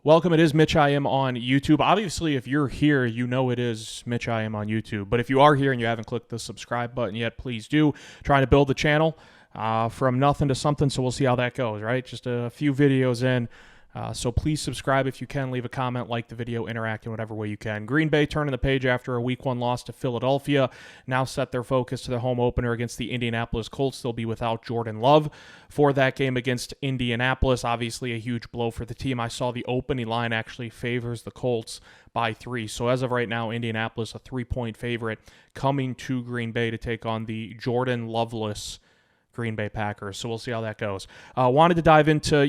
Welcome. It is Mitch I Am on YouTube. Obviously, if you're here, you know it is Mitch I Am on YouTube. But if you are here and you haven't clicked the subscribe button yet, please do. Trying to build the channel from nothing to something, so we'll see how that goes, right? Just a few videos in. So please subscribe if you can. Leave a comment, like the video, interact in whatever way you can. Green Bay turning the page after a Week 1 loss to Philadelphia. Now set their focus to the home opener against the Indianapolis Colts. They'll be without Jordan Love for that game against Indianapolis. Obviously a huge blow for the team. I saw the opening line actually favors the Colts by 3. So as of right now, Indianapolis a 3-point favorite coming to Green Bay to take on the Jordan Loveless Green Bay Packers. So we'll see how that goes. Wanted to dive into,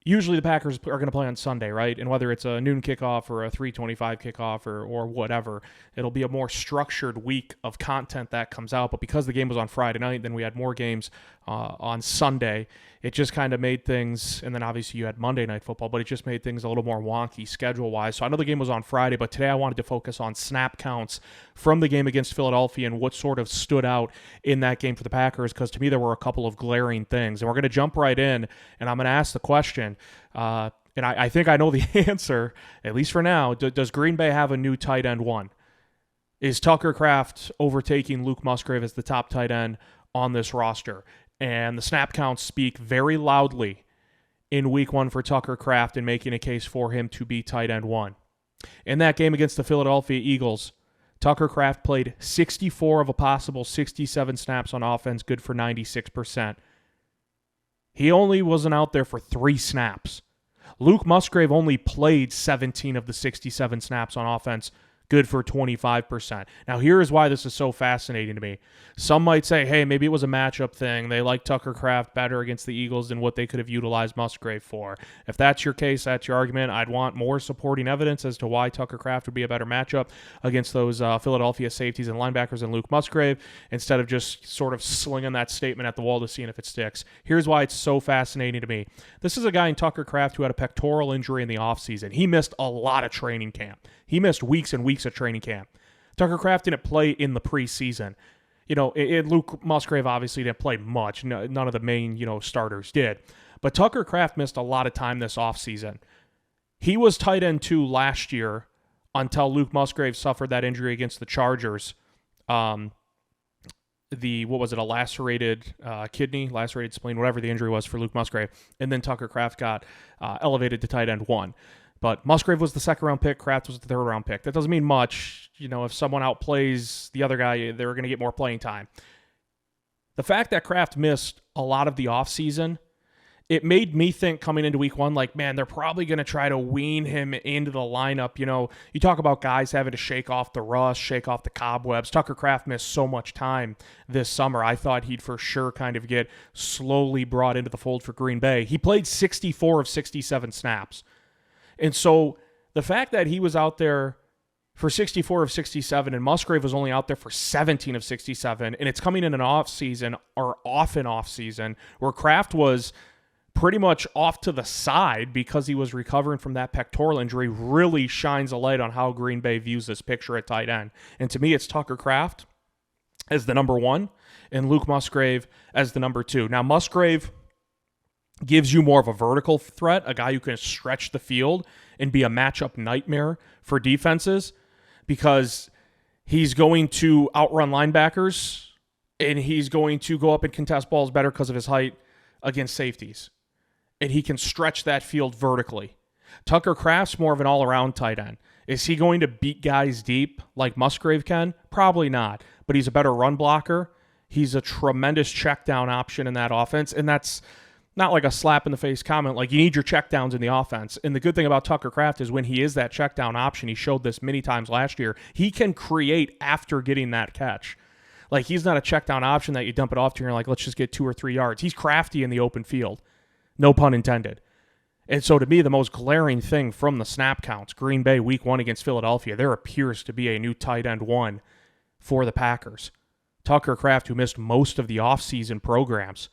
usually the Packers are going to play on Sunday, right? And whether it's a noon kickoff or a 3:25 kickoff or whatever, it'll be a more structured week of content that comes out. But because the game was on Friday night, then we had more games on Sunday. It just kind of made things, and then obviously you had Monday Night Football, but it just made things a little more wonky schedule-wise. So I know the game was on Friday, but today I wanted to focus on snap counts from the game against Philadelphia and what sort of stood out in that game for the Packers, because to me there were a couple of glaring things. And we're going to jump right in, and I'm going to ask the question, and I think I know the answer, at least for now. Does Green Bay have a new tight end one? Is Tucker Kraft overtaking Luke Musgrave as the top tight end on this roster? And the snap counts speak very loudly in Week 1 for Tucker Kraft and making a case for him to be tight end 1. In that game against the Philadelphia Eagles, Tucker Kraft played 64 of a possible 67 snaps on offense, good for 96%. He only wasn't out there for 3 snaps. Luke Musgrave only played 17 of the 67 snaps on offense, good for 25%. Now, here is why this is so fascinating to me. Some might say, hey, maybe it was a matchup thing. They like Tucker Kraft better against the Eagles than what they could have utilized Musgrave for. If that's your case, that's your argument. I'd want more supporting evidence as to why Tucker Kraft would be a better matchup against those Philadelphia safeties and linebackers than Luke Musgrave, instead of just sort of slinging that statement at the wall to see if it sticks. Here's why it's so fascinating to me. This is a guy in Tucker Kraft who had a pectoral injury in the offseason. He missed a lot of training camp. He missed weeks and weeks of training camp. Tucker Kraft didn't play in the preseason. Luke Musgrave obviously didn't play much. None of the main, starters did. But Tucker Kraft missed a lot of time this offseason. He was tight end 2 last year until Luke Musgrave suffered that injury against the Chargers. A lacerated kidney, lacerated spleen, whatever the injury was for Luke Musgrave. And then Tucker Kraft got elevated to tight end 1. But Musgrave was the second-round pick. Kraft was the third-round pick. That doesn't mean much. If someone outplays the other guy, they're going to get more playing time. The fact that Kraft missed a lot of the offseason, it made me think coming into Week 1, like, man, they're probably going to try to wean him into the lineup. You talk about guys having to shake off the rust, shake off the cobwebs. Tucker Kraft missed so much time this summer. I thought he'd for sure kind of get slowly brought into the fold for Green Bay. He played 64 of 67 snaps. And so the fact that he was out there for 64 of 67 and Musgrave was only out there for 17 of 67, and it's coming in an off-season or off an off-season where Kraft was pretty much off to the side because he was recovering from that pectoral injury, really shines a light on how Green Bay views this picture at tight end. And to me, it's Tucker Kraft as the number 1 and Luke Musgrave as the number 2. Now, Musgrave gives you more of a vertical threat, a guy who can stretch the field and be a matchup nightmare for defenses, because he's going to outrun linebackers and he's going to go up and contest balls better because of his height against safeties. And he can stretch that field vertically. Tucker Kraft's more of an all-around tight end. Is he going to beat guys deep like Musgrave can? Probably not. But he's a better run blocker. He's a tremendous check down option in that offense, and that's not like a slap-in-the-face comment. Like, you need your checkdowns in the offense. And the good thing about Tucker Kraft is when he is that checkdown option, he showed this many times last year, he can create after getting that catch. Like, he's not a checkdown option that you dump it off to and you're like, let's just get 2 or 3 yards. He's crafty in the open field. No pun intended. And so to me, the most glaring thing from the snap counts, Green Bay Week 1 against Philadelphia, there appears to be a new tight end 1 for the Packers. Tucker Kraft, who missed most of the offseason programs,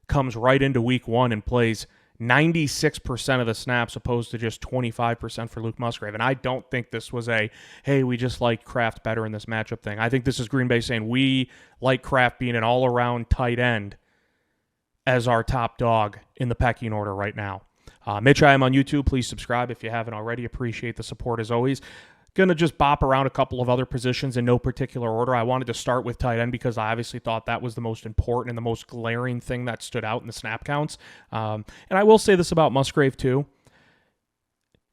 comes right into Week 1 and plays 96% of the snaps opposed to just 25% for Luke Musgrave. And I don't think this was hey, we just like Kraft better in this matchup thing. I think this is Green Bay saying we like Kraft being an all-around tight end as our top dog in the pecking order right now. Mitch, I am on YouTube. Please subscribe if you haven't already. Appreciate the support as always. Going to just bop around a couple of other positions in no particular order. I wanted to start with tight end because I obviously thought that was the most important and the most glaring thing that stood out in the snap counts. And I will say this about Musgrave too.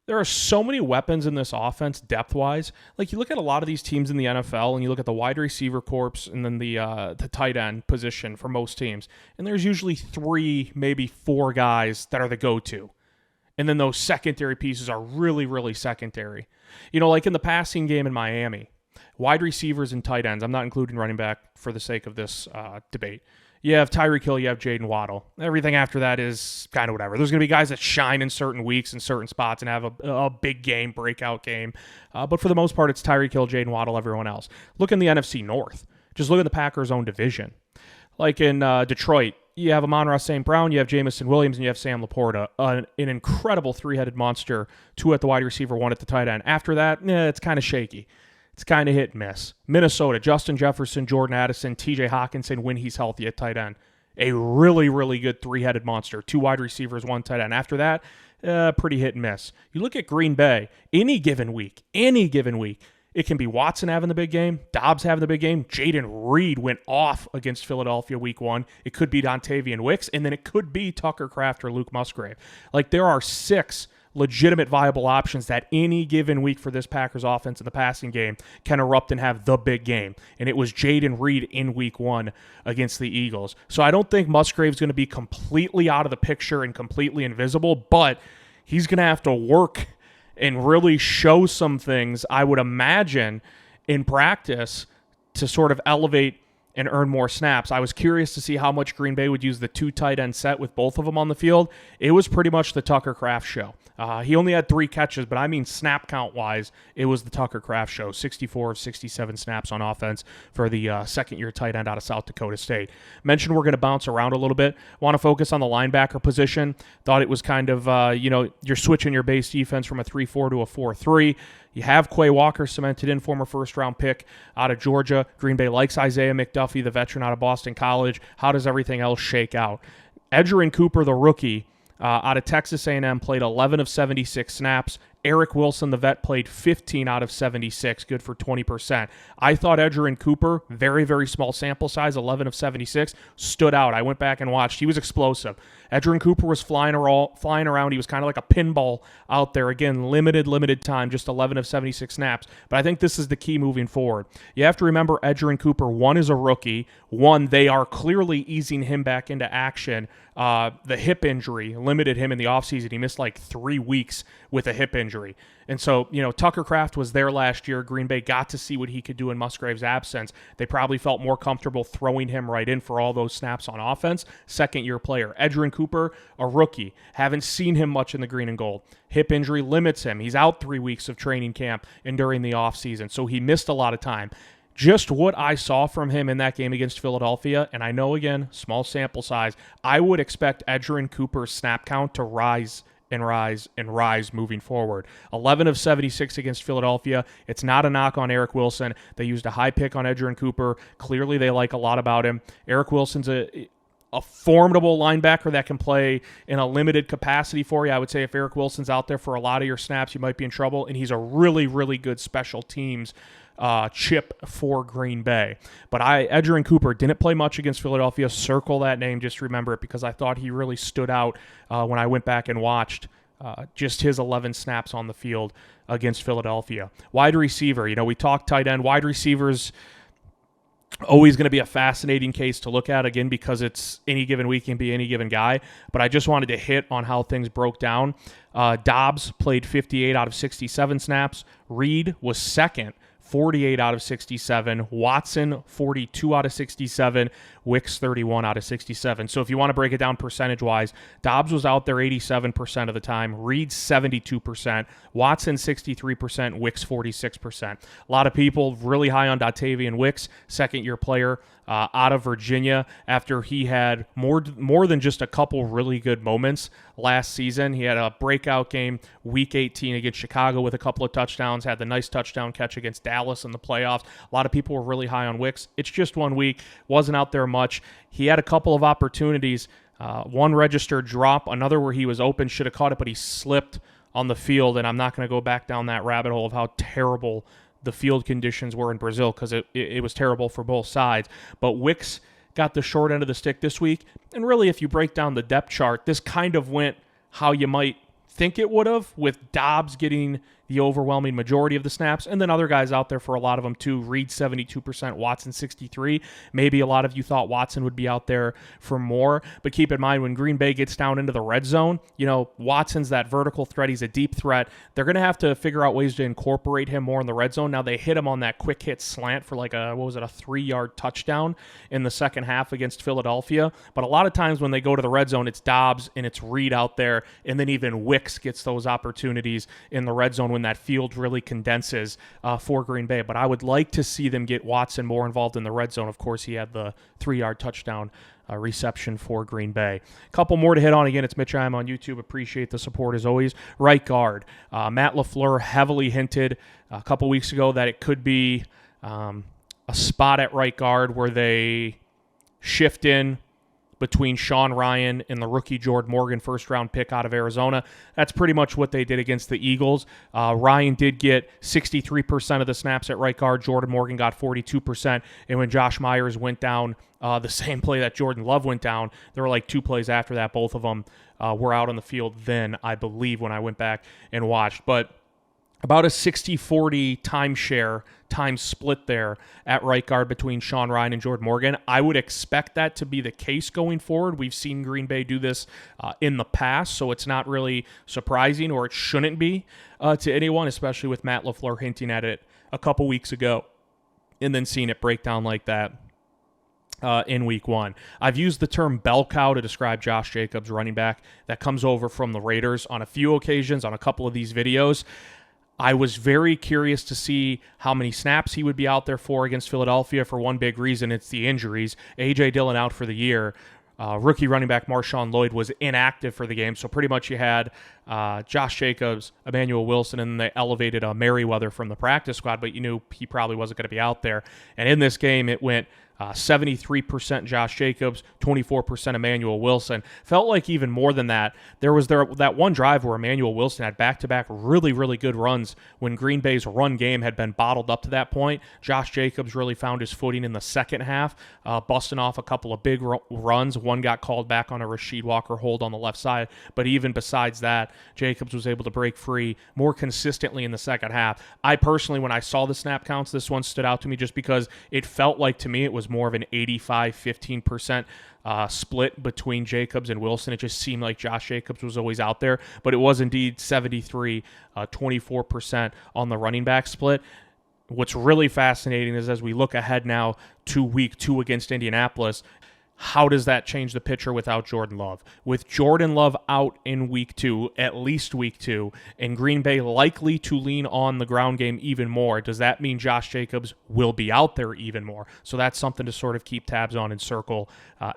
There are so many weapons in this offense depth-wise. Like, you look at a lot of these teams in the NFL, and you look at the wide receiver corps and then the tight end position for most teams, and there's usually 3, maybe 4 guys that are the go-to. And then those secondary pieces are really, really secondary. Like in the passing game in Miami, wide receivers and tight ends, I'm not including running back for the sake of this debate. You have Tyreek Hill, you have Jaden Waddle. Everything after that is kind of whatever. There's going to be guys that shine in certain weeks, in certain spots, and have a big game, breakout game. But for the most part, it's Tyreek Hill, Jaden Waddle, everyone else. Look in the NFC North. Just look at the Packers' own division. Like in Detroit, you have Amon-Ra St. Brown, you have Jamison Williams, and you have Sam Laporta. An incredible 3-headed monster, 2 at the wide receiver, 1 at the tight end. After that, it's kind of shaky. It's kind of hit and miss. Minnesota, Justin Jefferson, Jordan Addison, TJ Hawkinson when he's healthy at tight end. A really, really good 3-headed monster. 2 wide receivers, 1 tight end. After that, pretty hit and miss. You look at Green Bay, any given week, it can be Watson having the big game, Dobbs having the big game, Jaden Reed went off against Philadelphia week 1. It could be Dontavian Wicks, and then it could be Tucker Kraft or Luke Musgrave. Like, there are 6 legitimate viable options that any given week for this Packers offense in the passing game can erupt and have the big game. And it was Jaden Reed in week 1 against the Eagles. So I don't think Musgrave's going to be completely out of the picture and completely invisible, but he's going to have to work and really show some things, I would imagine, in practice to sort of elevate and earn more snaps. I was curious to see how much Green Bay would use the 2 tight end set with both of them on the field. It was pretty much the Tucker Kraft show. He only had 3 catches, but I mean snap count-wise, it was the Tucker Kraft show. 64 of 67 snaps on offense for the second-year tight end out of South Dakota State. Mentioned we're going to bounce around a little bit. Want to focus on the linebacker position. Thought it was kind of, you're switching your base defense from a 3-4 to a 4-3. You have Quay Walker cemented in, former first-round pick out of Georgia. Green Bay likes Isaiah McDuffie, the veteran out of Boston College. How does everything else shake out? Edgerrin Cooper, the rookie, out of Texas A&M, played 11 of 76 snaps. Eric Wilson, the vet, played 15 out of 76, good for 20%. I thought Edgerrin Cooper, very, very small sample size, 11 of 76, stood out. I went back and watched. He was explosive. Edgerrin Cooper was flying around. He was kind of like a pinball out there. Again, limited time, just 11 of 76 snaps. But I think this is the key moving forward. You have to remember Edgerrin Cooper, 1, is a rookie. 1, they are clearly easing him back into action. The hip injury limited him in the offseason. He missed like 3 weeks with a hip injury. And so, Tucker Kraft was there last year. Green Bay got to see what he could do in Musgrave's absence. They probably felt more comfortable throwing him right in for all those snaps on offense. Second-year player. Edgerrin Cooper, a rookie. Haven't seen him much in the green and gold. Hip injury limits him. He's out 3 weeks of training camp and during the offseason, so he missed a lot of time. Just what I saw from him in that game against Philadelphia, and I know, again, small sample size, I would expect Edgerrin Cooper's snap count to rise and rise and rise moving forward. 11 of 76 against Philadelphia. It's not a knock on Eric Wilson. They used a high pick on Edgerrin Cooper. Clearly, they like a lot about him. Eric Wilson's a formidable linebacker that can play in a limited capacity for you. I would say if Eric Wilson's out there for a lot of your snaps, you might be in trouble, and he's a really, really good special teams chip for Green Bay. But Edgerrin Cooper didn't play much against Philadelphia. Circle that name, just remember it, because I thought he really stood out when I went back and watched just his 11 snaps on the field against Philadelphia. Wide receiver, we talked tight end. Wide receivers, always going to be a fascinating case to look at, again, because it's any given week can be any given guy. But I just wanted to hit on how things broke down. Dobbs played 58 out of 67 snaps. Reed was second, 48 out of 67. Watson, 42 out of 67. Wicks, 31 out of 67. So if you want to break it down percentage-wise, Dobbs was out there 87% of the time. Reed, 72%. Watson, 63%. Wicks, 46%. A lot of people really high on Dontavian Wicks, second-year player out of Virginia, after he had more than just a couple really good moments last season. He had a breakout game week 18 against Chicago with a couple of touchdowns, had the nice touchdown catch against Dallas in the playoffs. A lot of people were really high on Wicks. It's just 1 week, wasn't out there much. He had a couple of opportunities One registered drop, another where he was open, should have caught it, but he slipped on the field, and I'm not going to go back down that rabbit hole of how terrible the field conditions were in Brazil, because it was terrible for both sides. But Wicks got the short end of the stick this week, and really, if you break down the depth chart, this kind of went how you might think it would have, with Dobbs getting the overwhelming majority of the snaps, and then other guys out there for a lot of them too. Reed 72%, Watson 63%. Maybe a lot of you thought Watson would be out there for more, but keep in mind when Green Bay gets down into the red zone, Watson's that vertical threat. He's a deep threat. They're going to have to figure out ways to incorporate him more in the red zone. Now they hit him on that quick hit slant for like a 3-yard touchdown in the second half against Philadelphia. But a lot of times when they go to the red zone, it's Dobbs and it's Reed out there, and then even Wicks gets those opportunities in the red zone when that field really condenses for Green Bay. But I would like to see them get Watson more involved in the red zone. Of course, he had the 3-yard touchdown reception for Green Bay. A couple more to hit on. Again, it's Mitch I'm on YouTube. Appreciate the support as always. Right guard. Matt LaFleur heavily hinted a couple weeks ago that it could be a spot at right guard where they shift in between Sean Ryan and the rookie Jordan Morgan, first-round pick out of Arizona. That's pretty much what they did against the Eagles. Ryan did get 63% of the snaps at right guard. Jordan Morgan got 42%. And when Josh Myers went down, the same play that Jordan Love went down, there were like 2 plays after that. Both of them were out on the field then, I believe, when I went back and watched. But about a 60-40 timeshare, time split there at right guard between Sean Ryan and Jordan Morgan. I would expect that to be the case going forward. We've seen Green Bay do this in the past, so it's not really surprising, or it shouldn't be to anyone, especially with Matt LaFleur hinting at it a couple weeks ago and then seeing it break down like that in week 1. I've used the term bell cow to describe Josh Jacobs, running back that comes over from the Raiders on a few occasions on a couple of these videos. I was very curious to see how many snaps he would be out there for against Philadelphia for one big reason. It's the injuries. A.J. Dillon out for the year. Rookie running back Marshawn Lloyd was inactive for the game, so pretty much you had Josh Jacobs, Emmanuel Wilson, and then they elevated Merriweather from the practice squad, but you knew he probably wasn't going to be out there. And in this game, it went 73% Josh Jacobs, 24% Emmanuel Wilson. Felt like even more than that. There was that one drive where Emmanuel Wilson had back-to-back really, really good runs when Green Bay's run game had been bottled up to that point. Josh Jacobs really found his footing in the second half, busting off a couple of big runs. One got called back on a Rasheed Walker hold on the left side, but even besides that, Jacobs was able to break free more consistently in the second half. I personally, when I saw the snap counts, this one stood out to me just because it felt like, to me, it was more of an 85-15% split between Jacobs and Wilson. It just seemed like Josh Jacobs was always out there, but it was indeed 73-24% on the running back split. What's really fascinating is as we look ahead now to week 2 against Indianapolis, how does that change the picture without Jordan Love? With Jordan Love out in week 2, at least week 2, and Green Bay likely to lean on the ground game even more, does that mean Josh Jacobs will be out there even more? So that's something to sort of keep tabs on and circle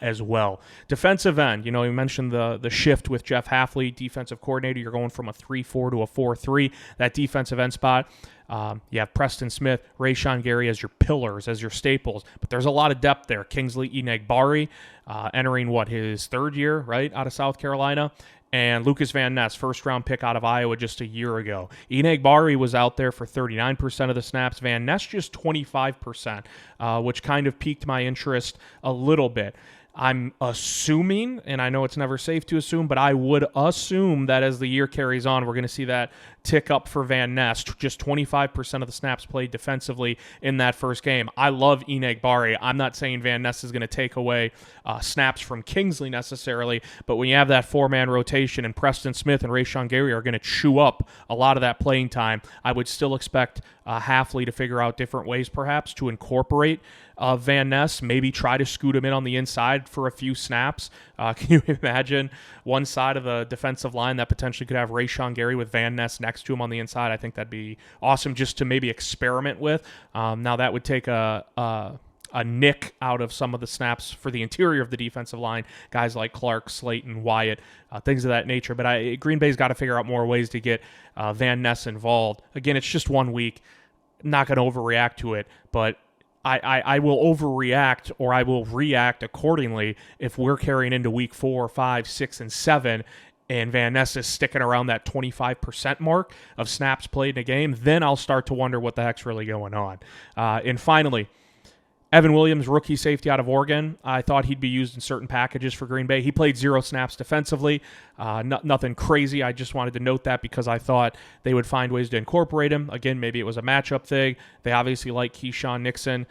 as well. Defensive end, you mentioned the shift with Jeff Hafley, defensive coordinator. You're going from a 3-4 to a 4-3. That defensive end spot, you have Preston Smith, Rashawn Gary as your pillars, as your staples, but there's a lot of depth there. Kingsley Enagbari entering his 3rd year, right, out of South Carolina, and Lucas Van Ness, first-round pick out of Iowa just a year ago. Enagbari was out there for 39% of the snaps. Van Ness just 25%, which kind of piqued my interest a little bit. I'm assuming, and I know it's never safe to assume, but I would assume that as the year carries on, we're going to see that tick up for Van Ness. Just 25% of the snaps played defensively in that first game. I love Enagbari. I'm not saying Van Ness is going to take away snaps from Kingsley necessarily, but when you have that 4-man rotation and Preston Smith and Rashawn Gary are going to chew up a lot of that playing time, I would still expect Hafley to figure out different ways perhaps to incorporate Van Ness, maybe try to scoot him in on the inside for a few snaps. Can you imagine one side of the defensive line that potentially could have Rashawn Gary with Van Ness next to him on the inside? I think that'd be awesome just to maybe experiment with. Now that would take a nick out of some of the snaps for the interior of the defensive line, guys like Clark, Slayton, Wyatt, things of that nature. But Green Bay's got to figure out more ways to get Van Ness involved. Again, it's just 1 week. Not going to overreact to it, but I will overreact or I will react accordingly if we're carrying into week 4, 5, 6, and 7 and Van Ness is sticking around that 25% mark of snaps played in a game. Then I'll start to wonder what the heck's really going on. And finally, Evan Williams, rookie safety out of Oregon. I thought he'd be used in certain packages for Green Bay. He played 0 snaps defensively. Nothing crazy. I just wanted to note that because I thought they would find ways to incorporate him. Again, maybe it was a matchup thing. They obviously like Keyshawn Nixon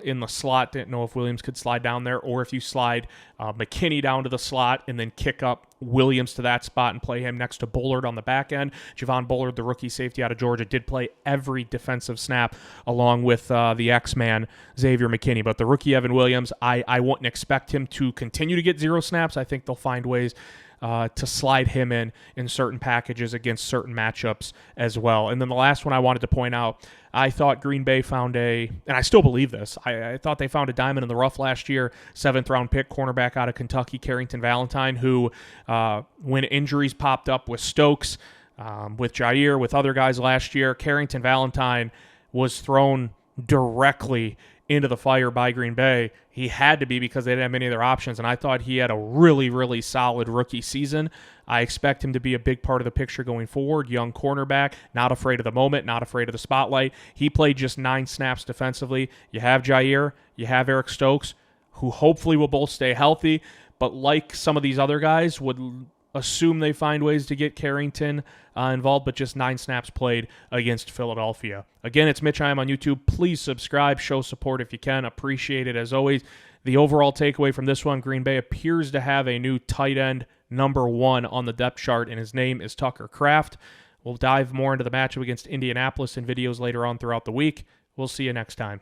in the slot. Didn't know if Williams could slide down there or if you slide McKinney down to the slot and then kick up Williams to that spot and play him next to Bullard on the back end. Javon Bullard, the rookie safety out of Georgia, did play every defensive snap along with the X-Man, Xavier McKinney. But the rookie Evan Williams, I wouldn't expect him to continue to get 0 snaps. I think they'll find ways to slide him in certain packages against certain matchups as well. And then the last one I wanted to point out, I thought Green Bay found and I still believe this, I thought they found a diamond in the rough last year, 7th-round pick, cornerback out of Kentucky, Carrington Valentine, who, when injuries popped up with Stokes, with Jair, with other guys last year, Carrington Valentine was thrown directly into the fire by Green Bay. He had to be because they didn't have many other options, and I thought he had a really, really solid rookie season. I expect him to be a big part of the picture going forward. Young cornerback, not afraid of the moment, not afraid of the spotlight. He played just 9 snaps defensively. You have Jair, you have Eric Stokes, who hopefully will both stay healthy, but like some of these other guys, would assume they find ways to get Carrington involved, but just 9 snaps played against Philadelphia. Again, it's Mitch. I am on YouTube. Please subscribe, show support if you can. Appreciate it as always. The overall takeaway from this one, Green Bay appears to have a new tight end number 1 on the depth chart, and his name is Tucker Kraft. We'll dive more into the matchup against Indianapolis in videos later on throughout the week. We'll see you next time.